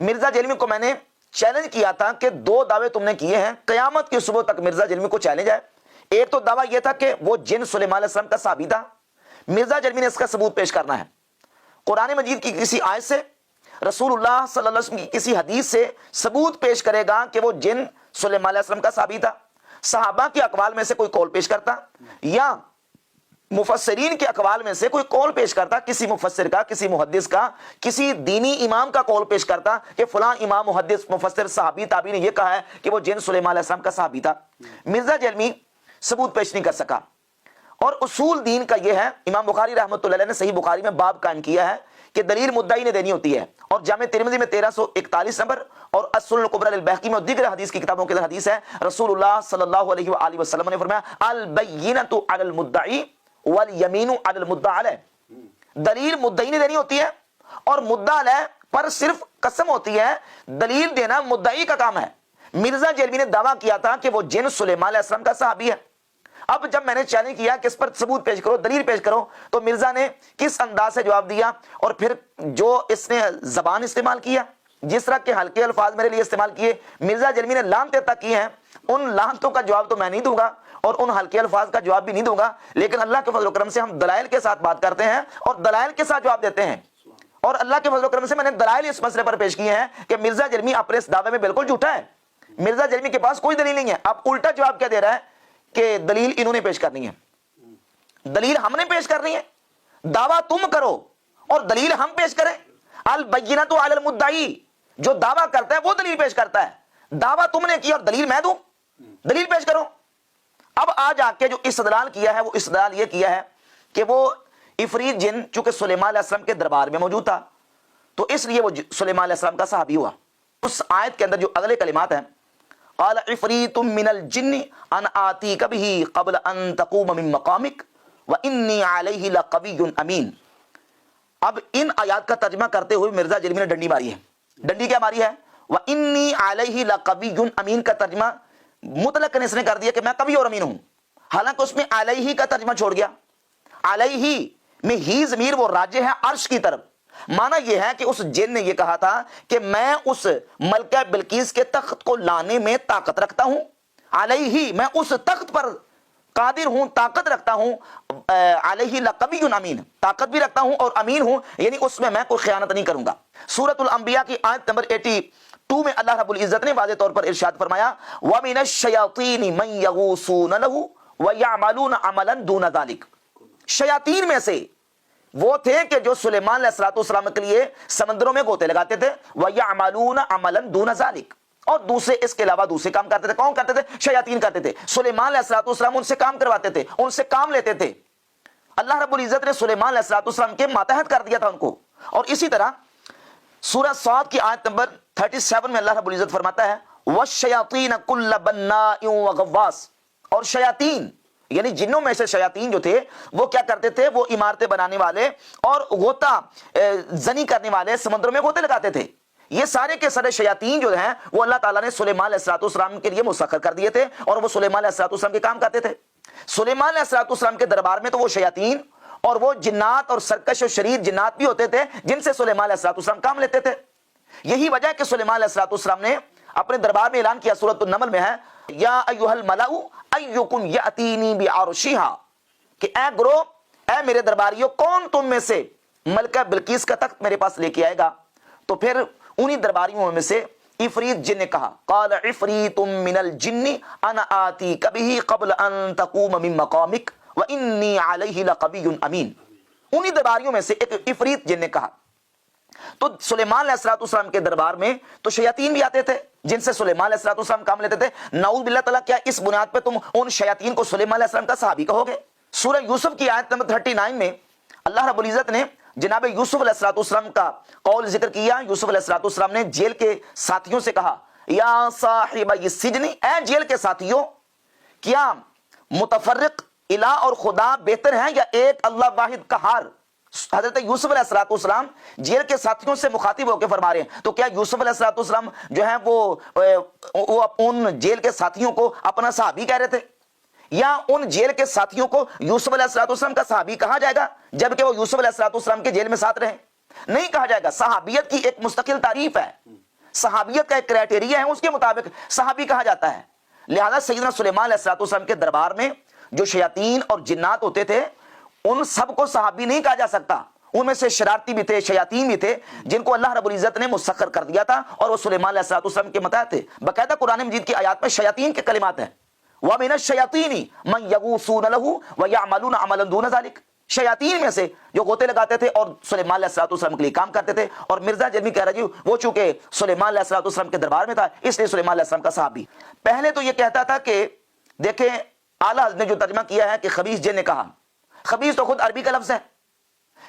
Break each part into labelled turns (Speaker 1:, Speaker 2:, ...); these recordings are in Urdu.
Speaker 1: مرزا جیلمی کو میں نے چیلنج کیا تھا کہ 2 دعوے تم نے کیے ہیں، قیامت کی صبح تک مرزا جیلمی کو چیلنج ہے۔ ایک تو دعویٰ یہ تھا کہ وہ جن سلیمان علیہ السلام کا صحابی تھا، مرزا جیلمی نے اس کا ثبوت پیش کرنا ہے، قرآن مجید کی کسی آیت سے، رسول اللہ صلی اللہ علیہ وسلم کی کسی حدیث سے ثبوت پیش کرے گا کہ وہ جن سلیمان علیہ السلام کا صحابی تھا۔ صحابہ کے اقوال میں سے کوئی قول پیش کرتا یا مفسرین کے اقوال میں سے کوئی قول پیش کرتا، کسی مفسر کا، کسی محدث کا، کسی دینی امام کا قول پیش کرتا کہ فلاں امام، محدث، مفسر، صحابی، تابعی نے یہ کہا ہے کہ وہ جن سلیمان علیہ السلام کا صحابی تھا۔ مرزا جیلمی ثبوت پیش نہیں کر سکا، اور اصول دین کا یہ ہے، امام بخاری رحمۃ اللہ علیہ نے صحیح بخاری میں باب قائم کیا ہے کہ دلیل مدعی نے دینی ہوتی ہے، اور جامع ترمذی میں 1341 نمبر اور السنن الکبری للبیہقی میں اور دیگر حدیث کی کتابوں کے اندر حدیث ہے، رسول اللہ صلی اللہ علیہ وآلہ وسلم نے فرمایا البینۃ علی المدعی والیمین علی المدعی علیہ، دلیل مدعی نے دینی ہوتی ہے اور مدعا علیہ پر صرف قسم ہوتی ہے، دلیل دینا مدعی کا کام ہے۔ مرزا جیلمی نے دعویٰ کیا تھا کہ وہ جن سلیمان علیہ السلام کا صحابی ہے۔ اب جب میں نے چیلنج کیا کہ اس پر ثبوت پیش کرو، دلیل پیش کرو، تو مرزا نے کس انداز سے جواب دیا، اور پھر جو اس نے زبان استعمال کیا، جس طرح کے ہلکے الفاظ میرے لیے استعمال کیے، مرزا جیلمی نے لعنتیں تک کی ہیں، ان لعنتوں کا جواب تو میں نہیں دوں گا اور ان ہلکے الفاظ کا جواب بھی نہیں دوں گا، لیکن اللہ کے فضل و کرم سے ہم دلائل کے ساتھ بات کرتے ہیں اور دلائل کے ساتھ جواب دیتے ہیں، اور اللہ کے فضل و کرم سے میں نے دلائل اس مسئلے پر پیش کیے ہیں کہ مرزا جیلمی اپنے اس دعوے میں بالکل جھوٹا ہے، مرزا جیلمی کے پاس کوئی دلیل نہیں ہے۔ اب الٹا جواب کیا دے رہا ہے کہ دلیل انہوں نے پیش کرنی ہے، دلیل ہم نے پیش کرنی ہے، دعویٰ تم کرو اور دلیل ہم پیش کریں۔ البینۃ علی المدعی، جو دعویٰ کرتا ہے وہ دلیل پیش کرتا ہے، دعویٰ تم نے کیا اور دلیل میں دوں، دلیل پیش کرو۔ اب آج آ کے جو استدلال کیا ہے، وہ استدلال یہ کیا ہے کہ وہ عفریت جن چونکہ سلیمان علیہ السلام کے دربار میں موجود تھا تو اس لیے وہ سلیمان علیہ السلام کا صحابی ہوا۔ اس آیت کے اندر جو اگلے کلمات ہیں، قال عفریت من الجن ان آتیک بہ قبل ان تقوم من مقامک وانی علیہ لقوی امین۔ اب ان آیات کا ترجمہ کرتے ہوئے مرزا جیلمی نے ڈنڈی ماری ہے۔ ڈنڈی کیا ماری ہے؟ وانی علیہ لقوی امین کا ترجمہ مطلق اس نے کر دیا کہ میں قوی اور امین ہوں، حالانکہ اس میں علیہ کا ترجمہ چھوڑ گیا۔ علیہ میں ہی ضمیر وہ راجع ہے عرش کی طرف، معنی یہ ہے کہ اس جن نے یہ کہا تھا کہ میں اس ملکہ بلقیس کے تخت کو لانے میں طاقت رکھتا ہوں، علیہ میں اس تخت پر قادر ہوں، طاقت رکھتا ہوں، علیہ لقوی امین، طاقت بھی رکھتا ہوں اور امین ہوں، یعنی اس میں کوئی خیانت نہیں کروں گا۔ سورۃ الانبیاء کی آیت نمبر 82 میں اللہ رب العزت نے واضح طور پر ارشاد فرمایا وَمِنَ الشَّيَاطِينِ مَن يَغُوصُونَ لَهُ وَيَعْمَلُونَ عَمَلًا دُونَ ذَلِكَ، شیاطین میں سے وہ تھے کہ جو سلیمان علیہ السلام کے لیے سمندروں میں گوتے لگاتے تھے، وَيَعْمَلُونَ عَمَلًا دُونَ ذَلِكَ، اور دوسرے اس کے علاوہ دوسرے کام کرتے تھے۔ کون کرتے تھے؟ شیاطین کرتے تھے۔ سلیمان علیہ السلام ان سے کام کرواتے تھے، ان سے کام لیتے تھے۔ اللہ رب العزت نے سلیمان علیہ السلام کے ماتحت کر دیا تھا ان کو۔ اور اسی طرح سورہ صاد کی آیت نمبر 37 میں اللہ رب العزت فرماتا ہے وَالشَّيَاطِينَ كُلَّ بَنَّاءٍ وَغَوَّاصٍ، اور شیاطین یعنی جنوں میں سے شیاطین جو تھے وہ کیا کرتے تھے؟ وہ عمارتیں بنانے والے اور غوطہ زنی کرنے والے، سمندروں میں غوطے لگاتے تھے۔ یہ سارے کے سارے شیاطین جو ہیں وہ اللہ تعالیٰ نے سلیمان علیہ السلام کے لیے مسخر کر دیے تھے، اور وہ سلیمان علیہ السلام کے کام کرتے تھے۔ سلیمان علیہ السلام کے دربار میں تو وہ شیاطین اور وہ جنات اور سرکش و شریر جنات بھی ہوتے تھے جن سے سلیمان علیہ السلام کام لیتے تھے۔ یہی وجہ ہے کہ سلیمان علیہ السلام نے اپنے دربار میں اعلان کیا، سورۃ النمل میں ہے یا ایھا الملأ ایکم یاتینی بعرشھا، کہ اے گروہ، اے میرے درباریوں، کون تم میں سے ملکہ بلقیس کا تخت میرے پاس لے کے آئے گا؟ تو پھر انہی درباریوں میں سے عفریت جن نے کہا قال عفریت من الجن انا آتیک بہ قبل ان تقوم من مقامک وانی علیہ لقوی امین۔ انہی درباریوں میں سے ایک عفریت جن نے کہا۔ تو سلیمان علیہ السلام کے دربار میں تو شیاطین بھی آتے تھے جن سے سلیمان علیہ السلام کام لیتے تھے۔ نعوذ باللہ تعالیٰ، کیا اس بنیاد پہ تم ان شیاطین کو سلیمان علیہ السلام کا صحابی کہو گے؟ سورہ یوسف کی آیت نمبر 39 میں اللہ رب العزت نے جناب یوسف علیہ السلام کا قول ذکر کیا۔ یوسف علیہ السلام نے جیل کے ساتھیوں سے کہا یا صاحب السجن، اے جیل کے ساتھیوں، کیا متفرق الہ اور خدا بہتر ہیں یا ایک اللہ واحد قہار؟ حضرت یوسف علیہ السلام جیل کے ساتھیوں سے مخاطب ہو کے فرما رہے ہیں، تو کیا یوسف علیہ السلام جو ہیں وہ ان جیل کے ساتھیوں کو اپنا صحابی کہہ رہے تھے، یا ان جیل کے ساتھیوں کو یوسف علیہ السلام کا صحابی کہا جائے گا جبکہ وہ یوسف علیہ السلام کے جیل میں ساتھ رہے؟ نہیں کہا جائے گا۔ صحابیت کی ایک مستقل تعریف ہے، صحابیت کا ایک کرائٹیریا ہے، اس کے مطابق صحابی کہا جاتا ہے۔ لہذا سیدنا سلیمان علیہ السلام کے دربار میں جو شیاطین اور جنات ہوتے تھے ان سب کو صحابی نہیں کہا جا سکتا، ان میں سے شرارتی بھی تھے، شیاطین بھی تھے جن کو اللہ رب العزت نے مسخر کر دیا تھا اور وہ سلیمان علیہ السلام کے متحد تھے۔ باقاعدہ قرآن مجید کی آیات میں شیاطین کے کلمات ہیں، وَمِنَ الشَّيَاطِينِ مَن يَغُوصُونَ لَهُ وَيَعْمَلُونَ عَمَلًا دُونَ ذَلِكَ، شیاطین میں سے جو غوطے لگاتے تھے اور سلیمان علیہ السلام کے لیے کام کرتے تھے۔ اور مرزا جلمی کہہ رہا جی وہ چونکہ سلیمان علیہ السلام کے دربار میں تھا اس لیے سلیمان علیہ السلام کا صحابی۔ پہلے تو یہ کہتا تھا کہ دیکھیں اعلیٰ حضرت نے جو ترجمہ کیا ہے کہ خبیث جن نے کہا، خبیث تو خود عربی کا لفظ ہے،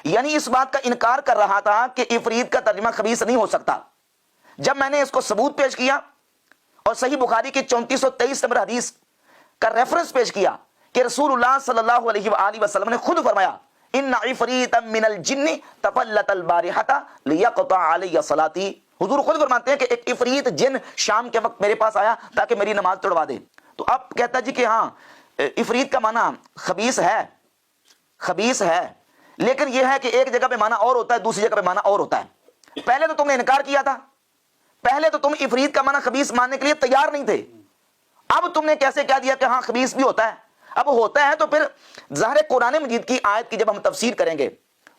Speaker 1: یعنی اس بات کا انکار کر رہا تھا کہ عفریت کا ترجمہ خبیث نہیں ہو سکتا۔ جب میں نے اس کو ثبوت پیش کیا اور صحیح بخاری کی 3423 نمبر حدیث کا ریفرنس پیش کیا کہ رسول اللہ صلی اللہ علیہ وآلہ وسلم نے خود فرمایا ان عفریتا من الجن تفلت البارحۃ لیقطع علی صلاتی، حضور خود فرماتے ہیں کہ ایک عفریت جن شام کے وقت میرے پاس آیا تاکہ میری نماز توڑوا دے۔ تو اب کہتا جی کہ ہاں عفریت کا معنی خبیث ہے، خبیث ہے، لیکن یہ ہے کہ ایک جگہ پہ معنی اور ہوتا ہے دوسری جگہ پہ معنی اور ہوتا ہے۔ پہلے تو تم نے انکار کیا تھا، پہلے تو تم عفریت کا معنی خبیث ماننے کے لیے تیار نہیں تھے، اب تم نے کیسے کہہ دیا کہ ہاں خبیث بھی ہوتا ہے؟ اب ہوتا ہے تو پھر ظاہر قرآن مجید کی آیت کی جب ہم تفسیر کریں گے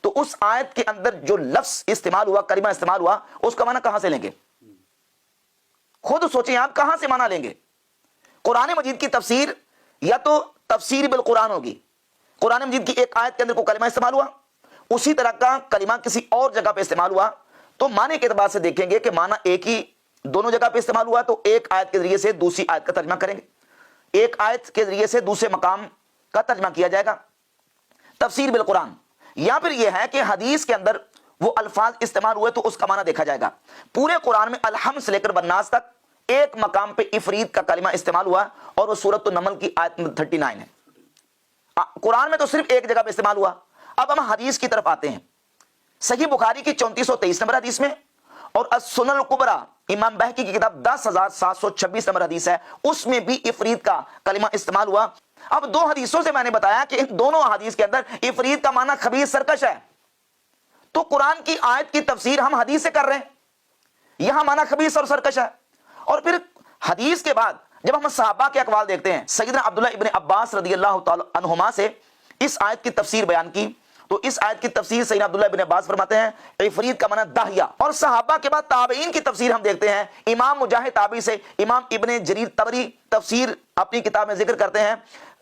Speaker 1: تو اس آیت کے اندر جو لفظ استعمال ہوا، کلمہ استعمال ہوا، اس کا معنی کہاں سے لیں گے؟ خود سوچیں آپ کہاں سے معنی لیں گے؟ قرآن مجید کی تفسیر یا تو تفسیر بالقرآن ہوگی، قرآن مجید کی ایک آیت کے اندر کوئی کلمہ استعمال ہوا، اسی طرح کا کلمہ کسی اور جگہ پہ استعمال ہوا تو معنی کے اعتبار سے دیکھیں گے کہ معنی ایک ہی دونوں جگہ پہ استعمال ہوا تو ایک آیت کے ذریعے سے دوسری آیت کا ترجمہ کریں گے، ایک آیت کے ذریعے سے دوسرے مقام کا ترجمہ کیا جائے گا، تفسیر بالقرآن۔ یا پھر یہ ہے کہ حدیث کے اندر وہ الفاظ استعمال ہوئے تو اس کا معنی دیکھا جائے گا۔ پورے قرآن میں الحمد سے لے کر بناس تک ایک مقام پہ عفریت کا کلمہ استعمال ہوا اور وہ سورۃ النمل کی آیت 39 ہے۔ قرآن میں تو صرف ایک جگہ پہ استعمال ہوا۔ اب ہم حدیث کی طرف آتے ہیں۔ صحیح بخاری کی 3423 نمبر حدیث میں اور السنن الکبریٰ امام بہقی کی کتاب 10726 نمبر حدیث ہے، اس میں بھی عفریت کا کلمہ استعمال ہوا۔ اب دو حدیثوں سے میں نے بتایا کہ ان دونوں حدیث کے اندر عفریت کا معنی خبیث سرکش ہے، تو قرآن کی آیت کی تفسیر ہم حدیث سے کر رہے ہیں، یہاں معنی خبیث اور سرکش ہے۔ اور پھر حدیث کے بعد جب ہم صحابہ کے اقوال دیکھتے ہیں، سیدنا عبداللہ ابن عباس رضی اللہ تعالی عنہما سے اس آیت کی تفسیر بیان کی تو اس آیت کی تفسیر سیدنا عبداللہ ابن عباس فرماتے ہیں عفریت کا معنی داہیہ۔ اور صحابہ کے بعد تابعین کی تفسیر ہم دیکھتے ہیں، امام مجاہد تابعی سے امام ابن جریر طبری تفسیر اپنی کتاب میں ذکر کرتے ہیں،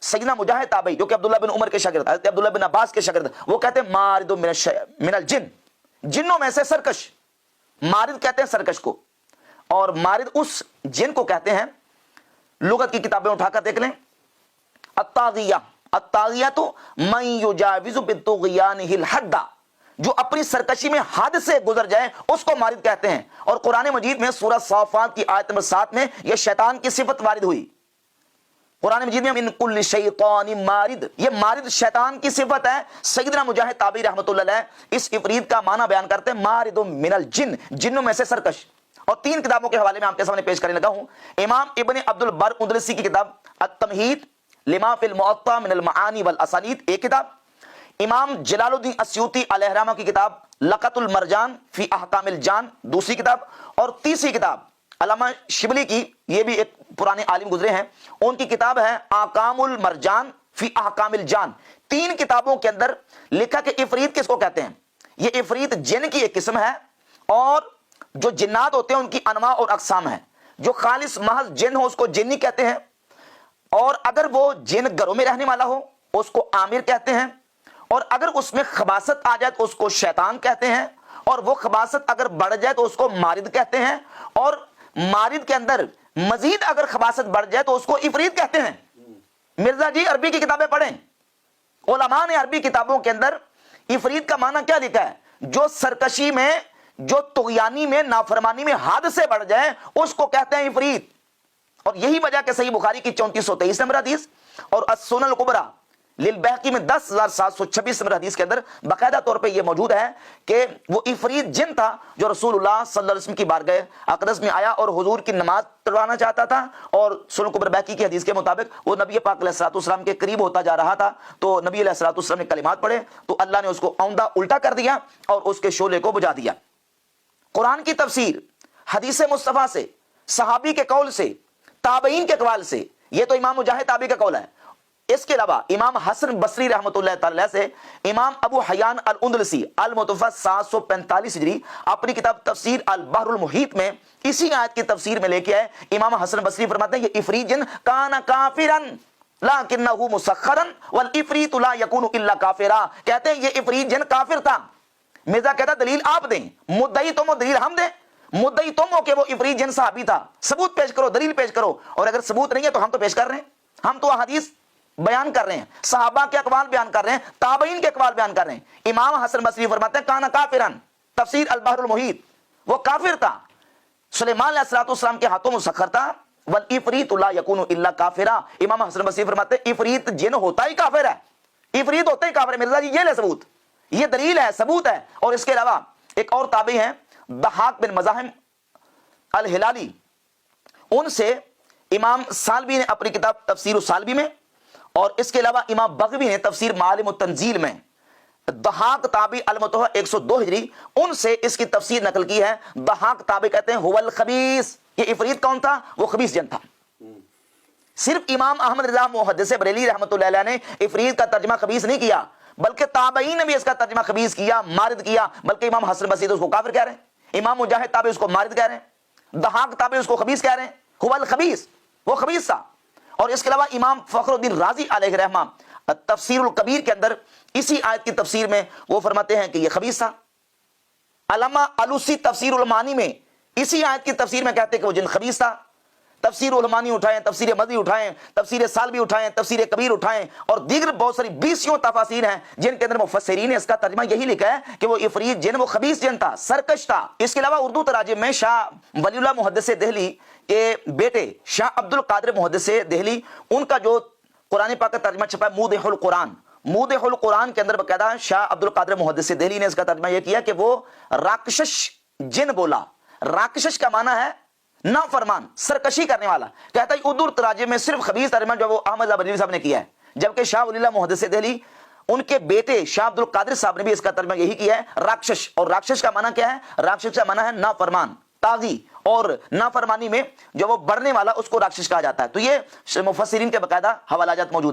Speaker 1: سیدنا مجاہد تابعی جو کہ عبداللہ بن عمر کے شاگرد، حضرت عبداللہ بن عباس کے شاگرد، وہ کہتے ہیں مارد من الجن، جنوں میں سے سرکش، مارد کہتے ہیں سرکش کو، اور مارد اس جن کو کہتے ہیں۔ لغت کی کتابیں اٹھا کر دیکھ لیں، الطاغیہ، الطاغیہ تو من یجاوز بالطغیانہ الحد، جو اپنی سرکشی میں حد سے گزر جائے اس کو مارد کہتے ہیں۔ اور قرآن مجید میں سورہ صافات کی آیت نمبر 7 میں یہ شیطان کی صفت وارد ہوئی۔ قرآن مجید میں من کل شیطان مارد، یہ مارد شیطان کی صفت ہے۔ سیدنا مجاہد تابعی رحمۃ اللہ علیہ اس عفریت کا معنی بیان کرتے ہیں مارد من الجن، جنوں میں سے سرکش۔ اور تین کتابوں کے حوالے میں آپ کے سامنے پیش کرنے لگا ہوں۔ امام ابن عبد البر اندلسی کی کتاب التمہید لما فی المعطی من المعانی والاسانید ایک کتاب، امام جلال الدین السیوطی علیہ الرحمہ کی کتاب لقط المرجان فی احکام الجان دوسری کتاب، اور تیسری کتاب علامہ شبلی کی، یہ بھی ایک پرانے عالم گزرے ہیں، ان کی کتاب ہے احکام المرجان فی احکام الجان۔ تین کتابوں کے اندر لکھا کہ عفریت کس کو کہتے ہیں۔ یہ عفریت جن کی ایک قسم ہے، اور جو جنات ہوتے ہیں ان کی انواع اور اقسام ہیں۔ جو خالص محض جن ہو اس کو جنی کہتے ہیں، اور اگر وہ جن گھروں میں رہنے والا ہو اس کو عامر کہتے ہیں، اور اگر اس میں خباثت آ جائے تو اس کو شیطان کہتے ہیں، اور وہ خباثت اگر بڑھ جائے تو اس کو مارد کہتے ہیں، اور مارد کے اندر مزید اگر خباثت بڑھ جائے تو اس کو عفریت کہتے ہیں۔ مرزا جی عربی کی کتابیں پڑھیں، علماء نے عربی کتابوں کے اندر عفریت کا معنی کیا لکھا ہے، جو سرکشی میں، جو طغیانی میں، نافرمانی میں حد سے بڑھ جائے اس کو کہتے ہیں عفریت۔ اور یہی وجہ کہ صحیح بخاری کی 3423 نمبر حدیث اور السنن الکبریٰ للبہقی میں 10726 نمبر حدیث کے اندر باقاعدہ طور پہ یہ موجود ہے کہ وہ عفریت جن تھا جو رسول اللہ صلی اللہ علیہ وسلم کی بارگاہ اقدس میں آیا اور حضور کی نماز پڑھوانا چاہتا تھا، اور سنن الکبریٰ بہقی کی حدیث کے مطابق وہ نبی پاک علیہ الصلوۃ والسلام کے قریب ہوتا جا رہا تھا، تو نبی علیہ الصلوۃ والسلام نے کلمات پڑھے تو اللہ نے اس کو اوندا الٹا کر دیا اور اس کے شعلے کو بجھا دیا۔ قرآن کی تفسیر حدیث مصطفیٰ سے, صحابی کے قول سے, تابعین کے اقوال سے. یہ تو امام مجاہد تابعی کا قول ہے. اس کے علاوہ امام حسن بصری رحمۃ اللہ تعالی سے امام ابو حیان الاندلسی المتوفی 745 ہجری اپنی کتاب تفسیر البحر المحیط میں اسی آیت کی تفسیر میں لے کے آئے. امام حسن بصری فرماتے ہیں یہ عفریت جن کان کافرا لیکنہ مسخرا والعفریت لا یکون الا کافرا. کہتے ہیں یہ عفریت جن کافر تھا. مرزا کہتا دلیل آپ دیں, مدعی تم ہو دلیل ہم دیں. مدعی تم ہو کہ وہ عفریت جن صحابی تھا, ثبوت پیش کرو, دلیل پیش کرو. اور اگر ثبوت نہیں ہے تو ہم تو پیش کر رہے ہیں, ہم تو حدیث بیان کر رہے ہیں, صحابہ کے اقوال بیان کر رہے ہیں, تابعین کے اقوال بیان کر رہے ہیں. امام حسن بصری فرماتے ہیں کانا کافرن, تفسیر البحر المحیط, وہ کافر تھا, سلیمان علیہ السلام کے ہاتھوں مسخر تھا. والعفریت لا یکون الا کافرا. امام حسن بصری فرماتے ہیں عفریت جن ہوتا ہی کافر ہے, عفریت ہوتا ہی کافر ہے. مرزا جی یہ لے ثبوت, یہ دلیل ہے, ثبوت ہے. اور اس کے علاوہ ایک اور تابعی ہیں ضحاک بن مزاحم الہلالی, ان سے امام سالبی نے اپنی کتاب تفسیر السالبی میں, اور اس کے علاوہ امام بغوی نے تفسیر معالم التنزیل میں, ضحاک تابعی المتوفی 102 ہجری, ان سے اس کی تفسیر نقل کی ہے. ضحاک تابعی کہتے ہیں هو الخبیث, یہ عفریت کون تھا؟ وہ خبیث جن تھا. صرف امام احمد رضا محدث بریلی رحمۃ اللہ علیہ نے عفریت کا ترجمہ خبیث نہیں کیا, بلکہ تابعین نے بھی اس کا ترجمہ خبیث کیا, مارد کیا. بلکہ امام حسن بصری اس کو کافر کہہ رہے ہیں, امام مجاہد تابعی اس کو مارد کہہ رہے ہیں, ضحاک تابعی اس کو خبیث کہہ رہے ہیں. هو الخبیث, وہ خبیث تھا. اور اس کے علاوہ امام فخر الدین رازی علیہ رحمہ تفسیر الکبیر کے اندر اسی آیت کی تفسیر میں وہ فرماتے ہیں کہ یہ خبیث تھا. علامہ علوسی تفسیر المعانی میں اسی آیت کی تفسیر میں کہتے ہیں کہ وہ جن خبیث تھا. تفسیر المعانی اٹھائیں, تفسیر مدنی اٹھائیں, تفسیر سالبی اٹھائیں, تفسیر کبیر اٹھائیں, اور دیگر بہت ساری 20 تفاسیر ہیں جن کے اندر مفسرین نے اس کا ترجمہ یہی لکھا ہے کہ وہ عفریت جن, وہ خبیث جن تھا, سرکش تھا. اس کے علاوہ اردو تراجم میں شاہ ولی اللہ محدث دہلی کے بیٹے شاہ عبد القادر محدث دہلی, ان کا جو قرآن پاک کا ترجمہ چھپا ہے موضح القرآن, موضح القرآن کے اندر باقاعدہ شاہ عبد القادر محدث دہلی نے اس کا ترجمہ یہ کیا کہ وہ راکشش جن بولا. راکشش کا معنی ہے نافرمان, سرکشی کرنے والا. کہتا ہے اردو تراجم میں صرف خبیث ترجمہ جو وہ احمد بریلوی صاحب نے کیا ہے, جبکہ شاہ ولی اللہ محدث دہلی ان کے بیٹے شاہ عبد القادر صاحب نے بھی اس کا ترجمہ یہی کیا ہے, راکشش. اور راکشش کا معنی کیا ہے؟ راکشش کا معنی ہے نافرمان, طاغی, اور نافرمانی میں جو وہ بڑھنے والا اس کو راکشش کہا جاتا ہے. تو یہ مفسرین کے باقاعدہ حوالہ جات موجود ہیں.